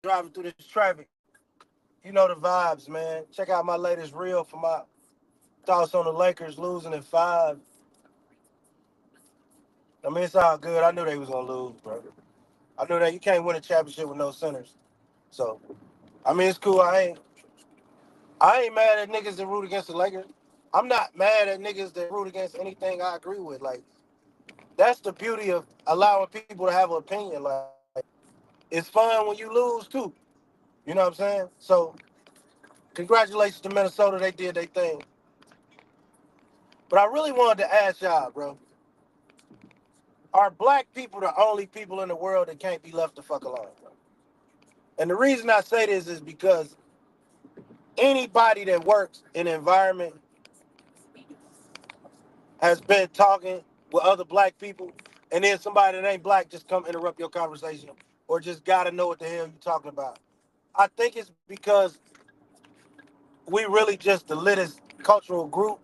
driving through this traffic. You know the vibes, man. Check out my latest reel for my thoughts on the Lakers losing in five. I mean, it's all good. I knew they was gonna lose, bro. I knew that you can't win a championship with no centers. So, I mean, it's cool. I ain't mad at niggas that root against the Lakers. I'm not mad at niggas that root against anything I agree with. Like, that's the beauty of allowing people to have an opinion. Like, it's fun when you lose too. You know what I'm saying? So, congratulations to Minnesota. They did their thing. But I really wanted to ask y'all, bro. Are black people the only people in the world that can't be left the fuck alone, bro? And the reason I say this is because anybody that works in an environment has been talking with other black people, and then somebody that ain't black just come interrupt your conversation or just gotta know what the hell you talking about. I think it's because we really just the littest cultural group,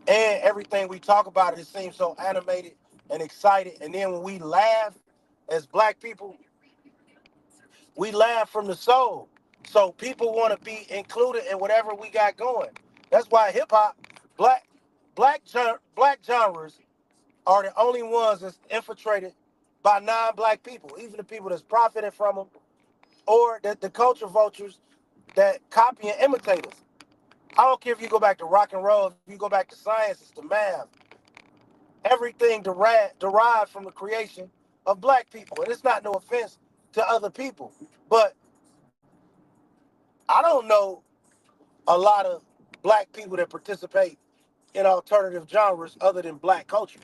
and everything we talk about it seems so animated and excited. And then when we laugh as black people, we laugh from the soul. So people want to be included in whatever we got going. That's why hip hop, black, black genres are the only ones that's infiltrated by non-black people, even the people that's profiting from them, or the culture vultures that copy and imitate us. I don't care if you go back to rock and roll, if you go back to science, it's the math. Everything derived from the creation of black people. And it's not no offense to other people, but I don't know a lot of black people that participate in alternative genres other than black culture.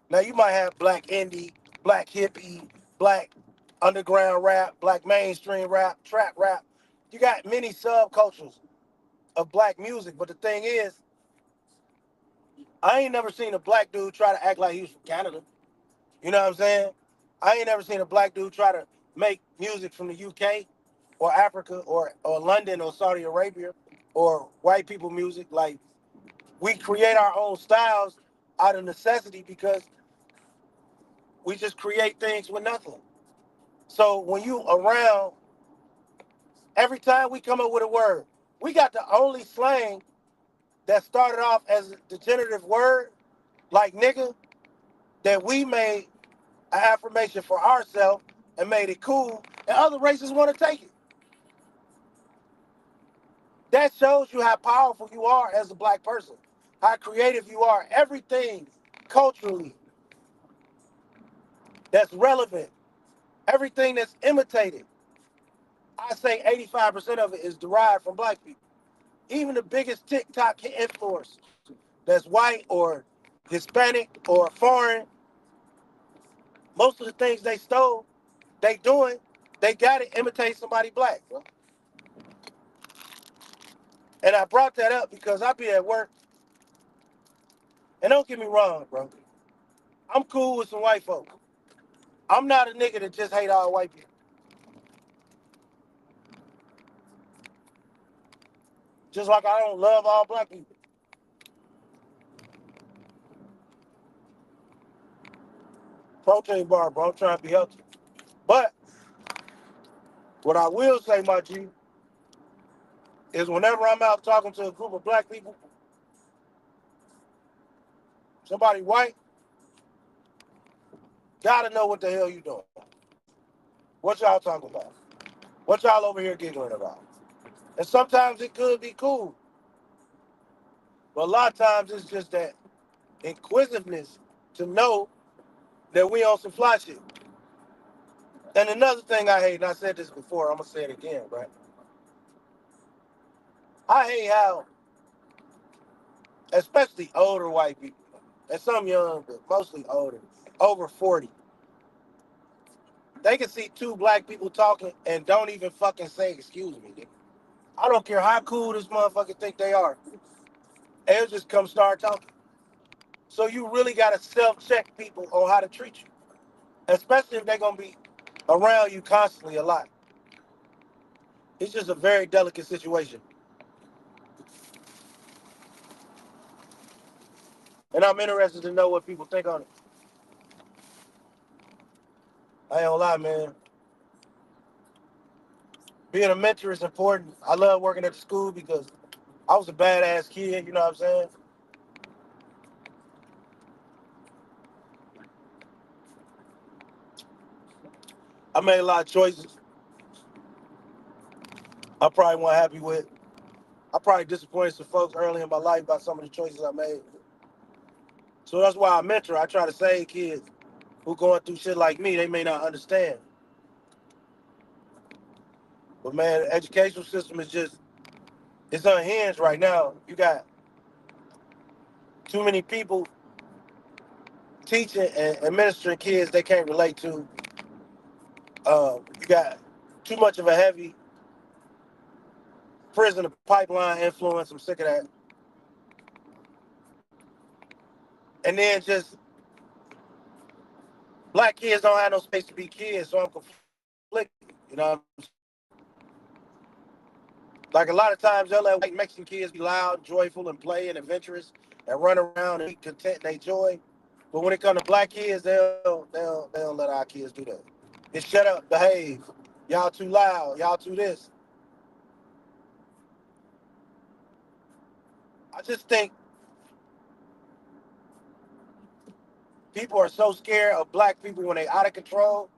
Now you might have black indie, black hippie, black underground rap, black mainstream rap, trap rap. You got many subcultures of black music, but the thing is, I ain't never seen a black dude try to act like he was from Canada. You know what I'm saying? I ain't never seen a black dude try to make music from the UK or Africa or London or Saudi Arabia or white people music. Like, we create our own styles out of necessity because we just create things with nothing. So when you around, every time we come up with a word, we got the only slang that started off as a degenerative word, like nigga, that we made an affirmation for ourselves and made it cool, and other races want to take it. That shows you how powerful you are as a black person, how creative you are. Everything culturally that's relevant, everything that's imitated, I say 85% of it is derived from black people. Even the biggest TikTok influencers that's white or Hispanic or foreign, most of the things they stole, they doing, they got to imitate somebody black, bro. And I brought that up because I be at work, and don't get me wrong, bro. I'm cool with some white folks. I'm not a nigga that just hate all white people. Just like I don't love all black people. Protein bar, bro. I'm trying to be healthy. But what I will say, my G, is whenever I'm out talking to a group of black people, somebody white, gotta know what the hell you doing. What y'all talking about? What y'all over here giggling about? And sometimes it could be cool, but a lot of times it's just that inquisitiveness to know that we on some fly shit. And another thing I hate, and I said this before, I'm gonna say it again, right? I hate how, especially older white people, and some young, but mostly older, over 40, they can see two black people talking and don't even fucking say excuse me, nigga. I don't care how cool this motherfucker think they are. They'll just come start talking. So you really gotta self-check people on how to treat you, especially if they're gonna be around you constantly a lot. It's just a very delicate situation. And I'm interested to know what people think on it. I ain't gonna lie, man. Being a mentor is important. I love working at the school because I was a badass kid. You know what I'm saying? I made a lot of choices I probably wasn't happy with. I probably disappointed some folks early in my life by some of the choices I made. So that's why I mentor. I try to save kids who going through shit like me. They may not understand. But man, the educational system is just, it's unhinged right now. You got too many people teaching and administering kids they can't relate to. You got too much of a heavy prison pipeline influence. I'm sick of that. And then just black kids don't have no space to be kids, so I'm conflicted. You know, like a lot of times they'll let white Mexican kids be loud, joyful, and play and adventurous and run around and be content and enjoy. But when it comes to black kids, they'll let our kids do that. Just shut up, behave. Y'all too loud. Y'all too this. I just think people are so scared of black people when they out of control.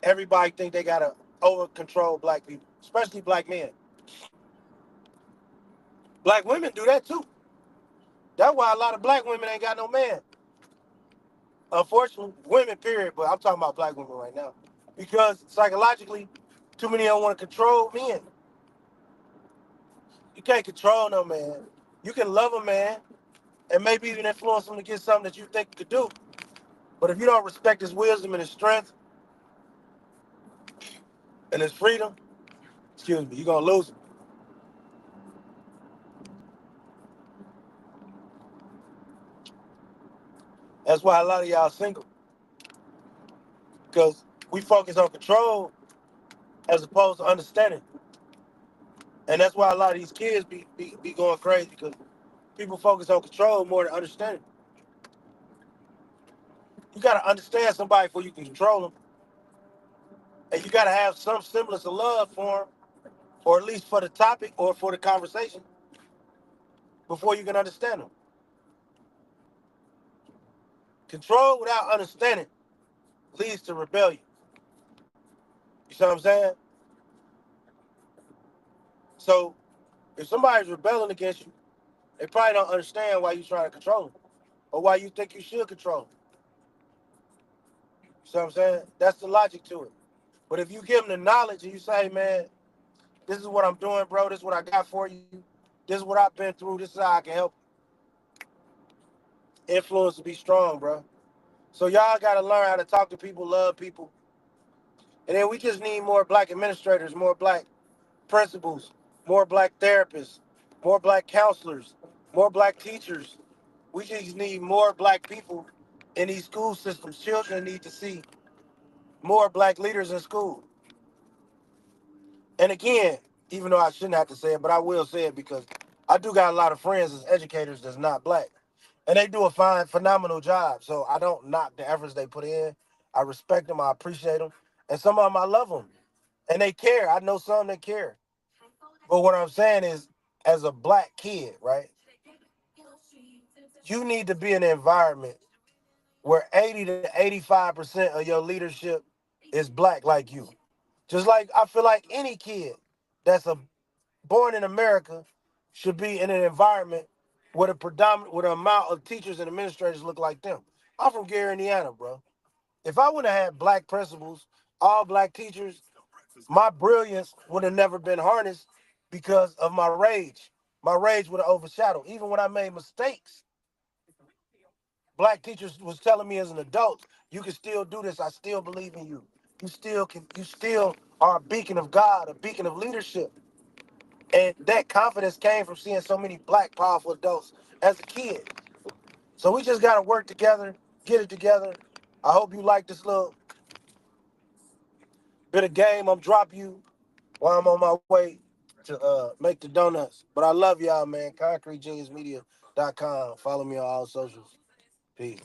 Everybody think they gotta over control black people, especially black men. Black women do that too. That's why a lot of black women ain't got no man. Unfortunately, women, period, but I'm talking about black women right now. Because psychologically, too many don't want to control men. You can't control no man. You can love a man and maybe even influence him to get something that you think he could do. But if you don't respect his wisdom and his strength and his freedom, excuse me, you're gonna lose him. That's why a lot of y'all single. Because we focus on control as opposed to understanding. And that's why a lot of these kids be going crazy because people focus on control more than understanding. You gotta understand somebody before you can control them. And you gotta have some semblance of love for them, or at least for the topic or for the conversation, before you can understand them. Control without understanding leads to rebellion. You see what I'm saying? So if somebody's rebelling against you, they probably don't understand why you're trying to control them or why you think you should control them. You see what I'm saying? That's the logic to it. But if you give them the knowledge and you say, hey, man, this is what I'm doing, bro. This is what I got for you. This is what I've been through. This is how I can help. Influence to be strong, bro. So y'all got to learn how to talk to people, love people. And then we just need more black administrators, more black principals, more black therapists, more black counselors, more black teachers. We just need more black people in these school systems. Children need to see more black leaders in school. And again, even though I shouldn't have to say it, but I will say it because I do got a lot of friends as educators that's not black. And they do a fine, phenomenal job. So I don't knock the efforts they put in. I respect them. I appreciate them. And some of them, I love them. And they care. I know some that care. But what I'm saying is, as a black kid, right, you need to be in an environment where 80 to 85% of your leadership is black like you. Just like I feel like any kid that's born in America should be in an environment where the amount of teachers and administrators look like them. I'm from Gary, Indiana, bro. If I would have had black principals, all black teachers, my brilliance would have never been harnessed because of my rage. My rage would have overshadowed. Even when I made mistakes, black teachers was telling me as an adult, you can still do this. I still believe in you. You still are a beacon of God, a beacon of leadership. And that confidence came from seeing so many black powerful adults as a kid. So we just gotta work together, get it together. I hope you like this little bit of game I'm dropping you while I'm on my way to make the donuts. But I love y'all, man. ConcreteGeniusMedia.com. Follow me on all socials. Peace.